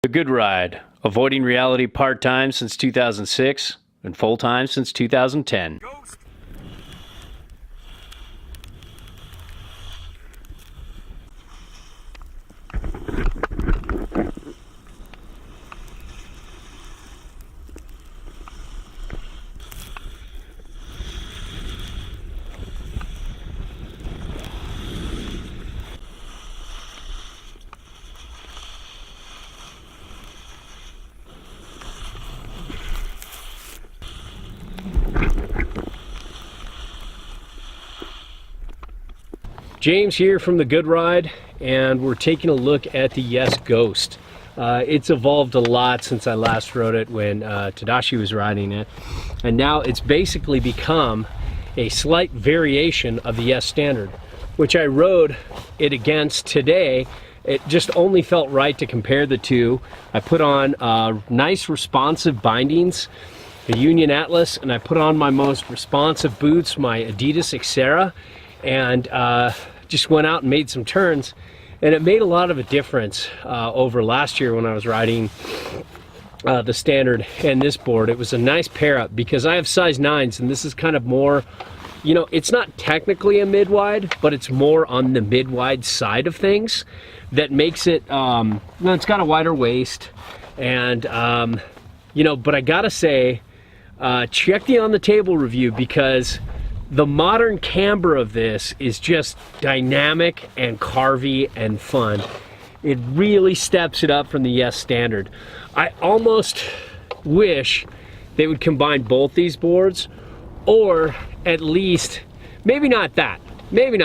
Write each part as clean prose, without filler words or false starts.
The Good Ride, avoiding reality part-time since 2006 and full-time since 2010. Ghost. James here from The Good Ride, and we're taking a look at the Ghost. It's evolved a lot since I last rode it when Tadashi was riding it, and now it's basically become a slight variation of the Standard, which I rode it against today. It just only felt right to compare the two. I put on nice responsive bindings, the Union Atlas, and I put on my most responsive boots, my Adidas Xterra, and just went out and made some turns, and it made a lot of a difference over last year when I was riding the Standard and this board. It was a nice pair up because I have size 9s, and this is kind of more, you know, it's not technically a mid-wide, but it's more on the mid-wide side of things that makes it, it's got a wider waist, and you know, but I gotta say, check the On the Table review, because the modern camber of this is just dynamic and carvy and fun. It really steps it up from the Standard. I almost wish they would combine both these boards, or at least, maybe not that, maybe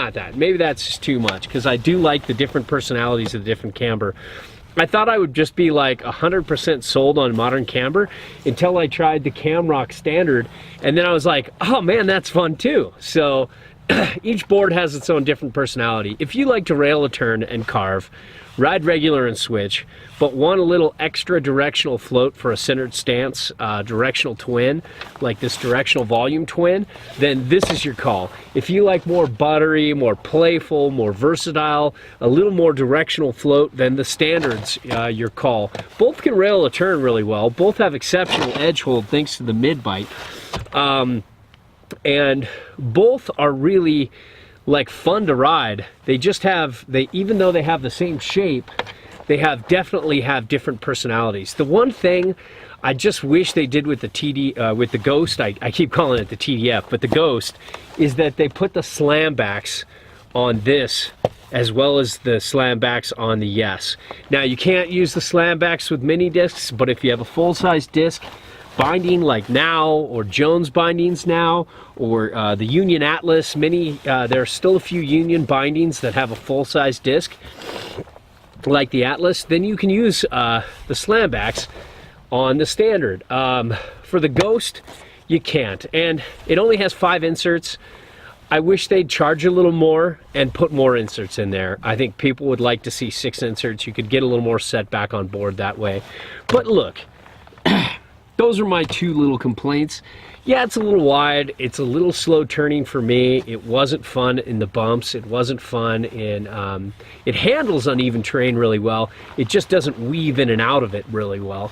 that's just too much, because I do like the different personalities of the different camber. I thought I would just be like 100% sold on modern camber until I tried the Camrock Standard, and then I was like, oh man, that's fun too. So each board has its own different personality. If you like to rail a turn and carve, ride regular and switch, but want a little extra directional float for a centered stance, directional twin, like this directional volume twin, then this is your call. If you like more buttery, more playful, more versatile, a little more directional float, then the Standard's your call. Both can rail a turn really well. Both have exceptional edge hold thanks to the mid bite. And both are really like fun to ride. They just have, even though they have the same shape, they definitely have different personalities. The one thing I just wish they did with the with the Ghost, I keep calling it the TDF, but the Ghost, is that they put the slam backs on this as well as the slam backs on the Yes. Now you can't use the slam backs with mini discs, but if you have a full-size disc binding like now, or Jones bindings now, or the Union Atlas mini, there are still a few Union bindings that have a full-size disc like the Atlas, then you can use the slam backs on the Standard. For the Ghost, you can't, and it only has 5 inserts. I wish they'd charge a little more and put more inserts in there. I think people would like to see 6 inserts. You could get a little more setback on board that way. But look, those are my 2 little complaints. Yeah, it's a little wide. It's a little slow turning for me. It wasn't fun in the bumps. It wasn't fun in, it handles uneven terrain really well. It just doesn't weave in and out of it really well.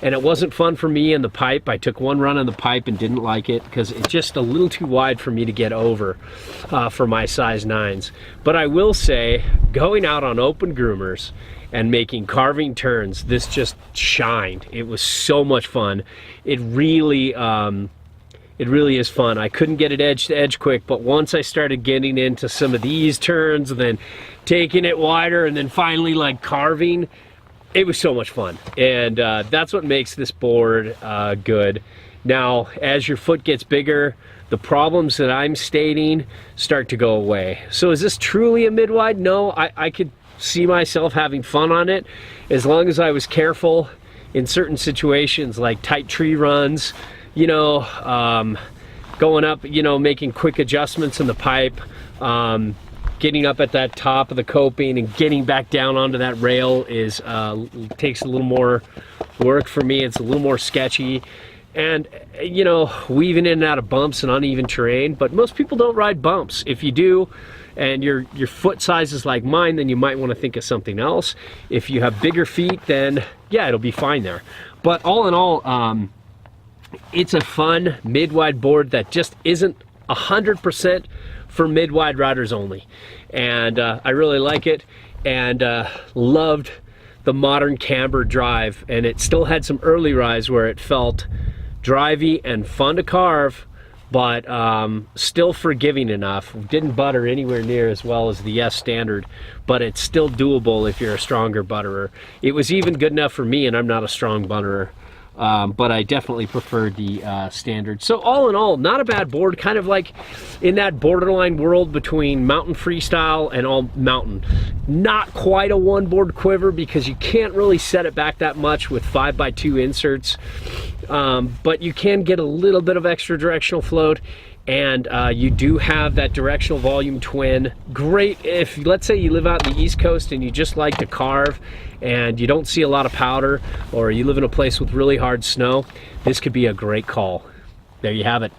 And it wasn't fun for me in the pipe. I took one run on the pipe and didn't like it because it's just a little too wide for me to get over for my size 9s. But I will say, going out on open groomers and making carving turns, this just shined. It was so much fun. It really is fun. I couldn't get it edge to edge quick, but once I started getting into some of these turns, and then taking it wider, and then finally like carving, it was so much fun. And that's what makes this board good. Now, as your foot gets bigger, the problems that I'm stating start to go away. So is this truly a mid-wide? No, I could see myself having fun on it as long as I was careful in certain situations like tight tree runs, you know, going up, you know, making quick adjustments in the pipe, getting up at that top of the coping and getting back down onto that rail is takes a little more work for me. It's a little more sketchy. and you know, weaving in and out of bumps and uneven terrain, but most people don't ride bumps. If you do, and your foot size is like mine, then you might want to think of something else. If you have bigger feet, then yeah, it'll be fine there. But all in all, it's a fun mid-wide board that just isn't 100% for mid-wide riders only. And I really like it, and loved the modern camber drive, and it still had some early rise where it felt drivey and fun to carve, but still forgiving enough. Didn't butter anywhere near as well as the S standard, but it's still doable if you're a stronger butterer. It was even good enough for me, and I'm not a strong butterer. But I definitely preferred the standard. So all in all, not a bad board, kind of like in that borderline world between mountain freestyle and all mountain. Not quite a one board quiver because you can't really set it back that much with 5x2 inserts, but you can get a little bit of extra directional float, and you do have that directional volume twin. Great if, let's say you live out in the East Coast and you just like to carve and you don't see a lot of powder, or you live in a place with really hard snow, this could be a great call. There you have it.